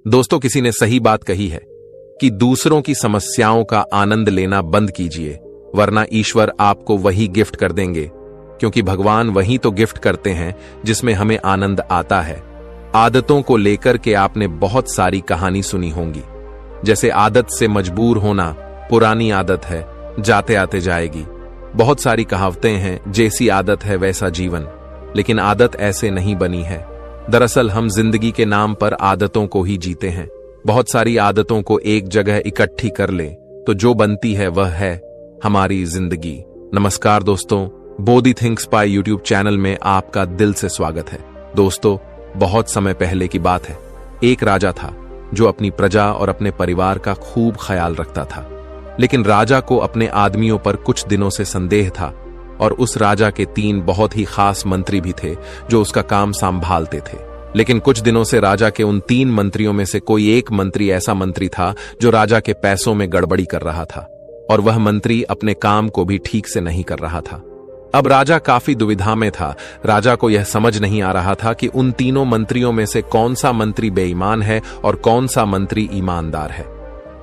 दोस्तों, किसी ने सही बात कही है कि दूसरों की समस्याओं का आनंद लेना बंद कीजिए, वरना ईश्वर आपको वही गिफ्ट कर देंगे, क्योंकि भगवान वही तो गिफ्ट करते हैं जिसमें हमें आनंद आता है। आदतों को लेकर के आपने बहुत सारी कहानी सुनी होंगी, जैसे आदत से मजबूर होना पुरानी आदत है, जाते आते जाएगी। बहुत सारी कहावतें हैं, जैसी आदत है वैसा जीवन, लेकिन आदत ऐसे नहीं बनी है। दरअसल हम जिंदगी के नाम पर आदतों को ही जीते हैं। बहुत सारी आदतों को एक जगह इकट्ठी कर ले तो जो बनती है वह है हमारी जिंदगी। नमस्कार दोस्तों, Bodhi thinks by YouTube channel में आपका दिल से स्वागत है। दोस्तों, बहुत समय पहले की बात है। एक राजा था जो अपनी प्रजा और अपने परिवार का खूब ख्याल रखता था, लेकिन राजा को अपने आदमियों पर कुछ दिनों से संदेह था और उस राजा के 3 बहुत ही खास मंत्री भी थे जो उसका काम संभालते थे। लेकिन कुछ दिनों से राजा के उन 3 मंत्रियों में से कोई एक मंत्री ऐसा मंत्री था जो राजा के पैसों में गड़बड़ी कर रहा था, और वह मंत्री अपने काम को भी ठीक से नहीं कर रहा था। अब राजा काफी दुविधा में था। राजा को यह समझ नहीं आ रहा था कि उन तीनों मंत्रियों में से कौन सा मंत्री बेईमान है और कौन सा मंत्री ईमानदार है।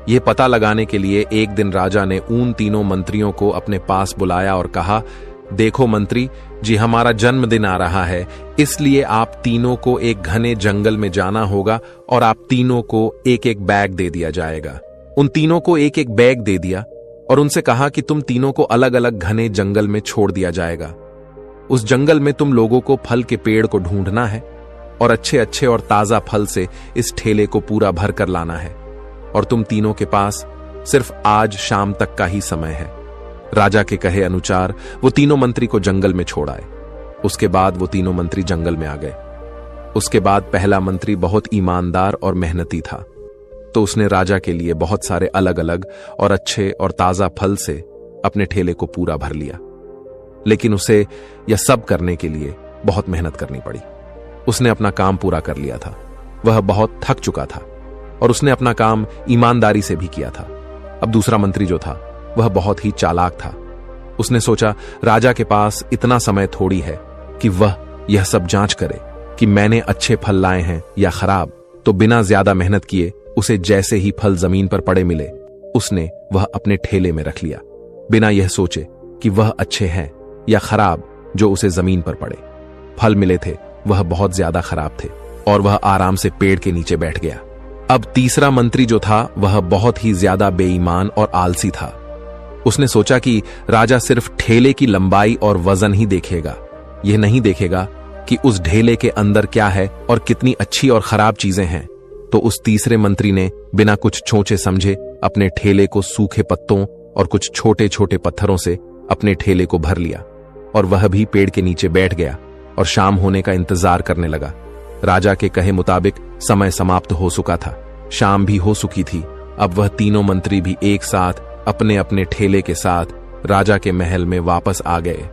यह पता लगाने के लिए एक दिन राजा ने उन तीनों मंत्रियों को अपने पास बुलाया और कहा, देखो मंत्री जी, हमारा जन्मदिन आ रहा है, इसलिए आप तीनों को एक घने जंगल में जाना होगा और आप तीनों को एक एक बैग दे दिया जाएगा। उन तीनों को एक एक बैग दे दिया और उनसे कहा कि तुम तीनों को अलग अलग घने जंगल में छोड़ दिया जाएगा। उस जंगल में तुम लोगों को फल के पेड़ को ढूंढना है और अच्छे अच्छे और ताजा फल से इस ठेले को पूरा भर कर लाना है, और तुम तीनों के पास सिर्फ आज शाम तक का ही समय है। राजा के कहे अनुसार वो तीनों मंत्री को जंगल में छोड़ आए। उसके बाद वो तीनों मंत्री जंगल में आ गए। उसके बाद पहला मंत्री बहुत ईमानदार और मेहनती था, तो उसने राजा के लिए बहुत सारे अलग अलग और अच्छे और ताजा फल से अपने ठेले को पूरा भर लिया। लेकिन उसे यह सब करने के लिए बहुत मेहनत करनी पड़ी। उसने अपना काम पूरा कर लिया था, वह बहुत थक चुका था और उसने अपना काम ईमानदारी से भी किया था। अब दूसरा मंत्री जो था वह बहुत ही चालाक था। उसने सोचा, राजा के पास इतना समय थोड़ी है कि वह यह सब जांच करे कि मैंने अच्छे फल लाए हैं या खराब, तो बिना ज्यादा मेहनत किए उसे जैसे ही फल जमीन पर पड़े मिले, उसने वह अपने ठेले में रख लिया, बिना यह सोचे कि वह अच्छे हैं या खराब। जो उसे जमीन पर पड़े फल मिले थे वह बहुत ज्यादा खराब थे और वह आराम से पेड़ के नीचे बैठ गया। अब तीसरा मंत्री जो था वह बहुत ही ज्यादा बेईमान और आलसी था। उसने सोचा कि राजा सिर्फ ठेले की लंबाई और वजन ही देखेगा, यह नहीं देखेगा कि उस ढेले के अंदर क्या है और कितनी अच्छी और खराब चीजें हैं। तो उस तीसरे मंत्री ने बिना कुछ सोचे समझे अपने ठेले को सूखे पत्तों और कुछ छोटे छोटे पत्थरों से अपने ठेले को भर लिया और वह भी पेड़ के नीचे बैठ गया और शाम होने का इंतजार करने लगा। राजा के कहे मुताबिक समय समाप्त हो चुका था, शाम भी हो चुकी थी। अब वह तीनों मंत्री भी एक साथ अपने अपने ठेले के साथ राजा के महल में वापस आ गए।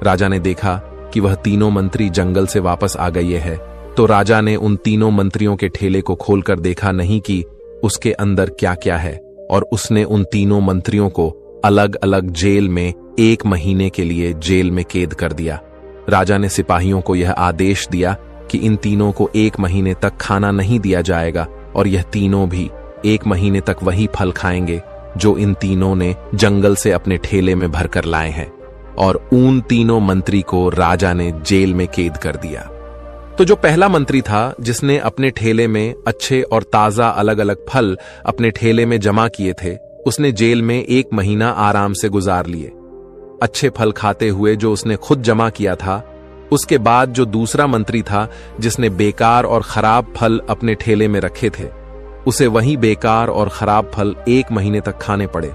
राजा ने देखा कि वह तीनों मंत्री जंगल से वापस आ गए हैं, तो राजा ने उन तीनों मंत्रियों के ठेले को खोलकर देखा नहीं कि उसके अंदर क्या क्या है, और उसने उन तीनों मंत्रियों को अलग अलग जेल में 1 महीने के लिए जेल में कैद कर दिया। राजा ने सिपाहियों को यह आदेश दिया कि इन तीनों को 1 महीने तक खाना नहीं दिया जाएगा और यह तीनों भी 1 महीने तक वही फल खाएंगे जो इन तीनों ने जंगल से अपने ठेले में भरकर लाए हैं। और उन तीनों मंत्री को राजा ने जेल में कैद कर दिया। तो जो पहला मंत्री था जिसने अपने ठेले में अच्छे और ताजा अलग अलग फल अपने ठेले में जमा किए थे, उसने जेल में 1 महीना आराम से गुजार लिए, अच्छे फल खाते हुए जो उसने खुद जमा किया था। उसके बाद जो दूसरा मंत्री था जिसने बेकार और खराब फल अपने ठेले में रखे थे, उसे वही बेकार और खराब फल 1 महीने तक खाने पड़े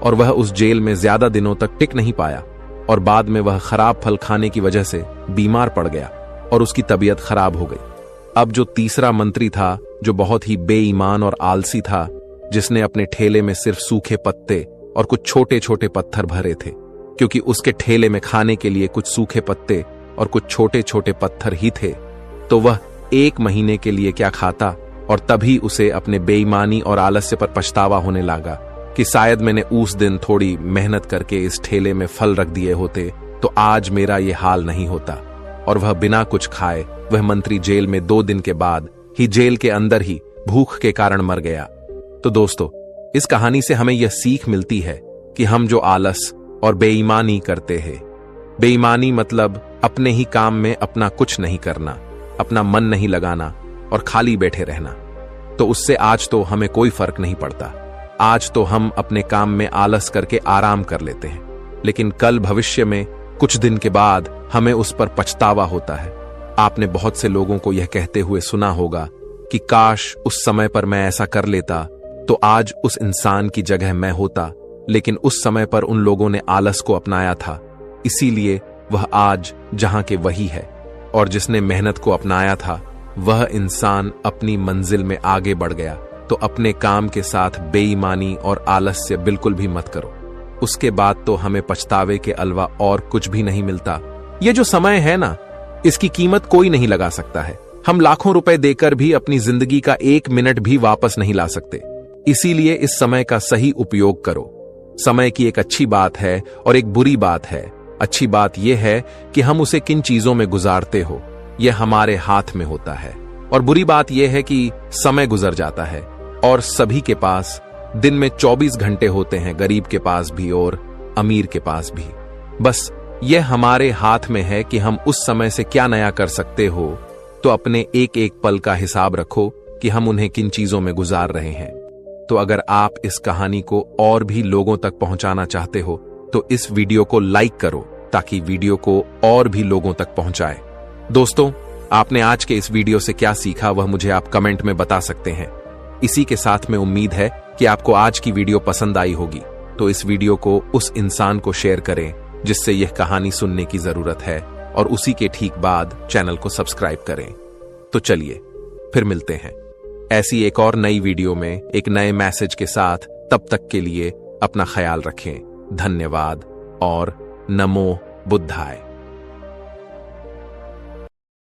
और वह उस जेल में ज्यादा दिनों तक टिक नहीं पाया और बाद में वह खराब फल खाने की वजह से बीमार पड़ गया और उसकी तबीयत खराब हो गई। अब जो तीसरा मंत्री था जो बहुत ही बेईमान और आलसी था, जिसने अपने ठेले में सिर्फ सूखे पत्ते और कुछ छोटे छोटे पत्थर भरे थे, क्योंकि उसके ठेले में खाने के लिए कुछ सूखे पत्ते और कुछ छोटे छोटे पत्थर ही थे, तो वह 1 महीने के लिए क्या खाता। और तभी उसे अपने बेईमानी और आलस्य पर पछतावा होने लगा कि शायद मैंने उस दिन थोड़ी मेहनत करके इस ठेले में फल रख दिए होते तो आज मेरा ये हाल नहीं होता। और वह बिना कुछ खाए वह मंत्री जेल में 2 दिन के बाद ही जेल के अंदर ही भूख के कारण मर गया। तो दोस्तों, इस कहानी से हमें यह सीख मिलती है कि हम जो आलस और बेईमानी करते हैं, बेईमानी मतलब अपने ही काम में अपना कुछ नहीं करना, अपना मन नहीं लगाना और खाली बैठे रहना, तो उससे आज तो हमें कोई फर्क नहीं पड़ता। आज तो हम अपने काम में आलस करके आराम कर लेते हैं, लेकिन कल भविष्य में कुछ दिन के बाद हमें उस पर पछतावा होता है। आपने बहुत से लोगों को यह कहते हुए सुना होगा कि काश उस समय पर मैं ऐसा कर लेता तो आज उस इंसान की जगह मैं होता, लेकिन उस समय पर उन लोगों ने आलस को अपनाया था, इसीलिए वह आज जहां के वही है। और जिसने मेहनत को अपनाया था वह इंसान अपनी मंजिल में आगे बढ़ गया। तो अपने काम के साथ बेईमानी और आलस्य बिल्कुल भी मत करो, उसके बाद तो हमें पछतावे के अलावा और कुछ भी नहीं मिलता। यह जो समय है ना, इसकी कीमत कोई नहीं लगा सकता है। हम लाखों रुपए देकर भी अपनी जिंदगी का 1 मिनट भी वापस नहीं ला सकते। इसीलिए इस समय का सही उपयोग करो। समय की एक अच्छी बात है और एक बुरी बात है। अच्छी बात यह है कि हम उसे किन चीजों में गुजारते हो, यह हमारे हाथ में होता है। और बुरी बात यह है कि समय गुजर जाता है और सभी के पास दिन में 24 घंटे होते हैं, गरीब के पास भी और अमीर के पास भी। बस यह हमारे हाथ में है कि हम उस समय से क्या नया कर सकते हो। तो अपने एक एक पल का हिसाब रखो कि हम उन्हें किन चीजों में गुजार रहे हैं। तो अगर आप इस कहानी को और भी लोगों तक पहुंचाना चाहते हो तो इस वीडियो को लाइक करो ताकि वीडियो को और भी लोगों तक पहुंचाए। दोस्तों, आपने आज के इस वीडियो से क्या सीखा वह मुझे आप कमेंट में बता सकते हैं। इसी के साथ में उम्मीद है कि आपको आज की वीडियो पसंद आई होगी। तो इस वीडियो को उस इंसान को शेयर करें जिससे यह कहानी सुनने की जरूरत है, और उसी के ठीक बाद चैनल को सब्सक्राइब करें। तो चलिए फिर मिलते हैं ऐसी एक और नई वीडियो में एक नए मैसेज के साथ। तब तक के लिए अपना ख्याल रखें। धन्यवाद और नमो बुद्धाय।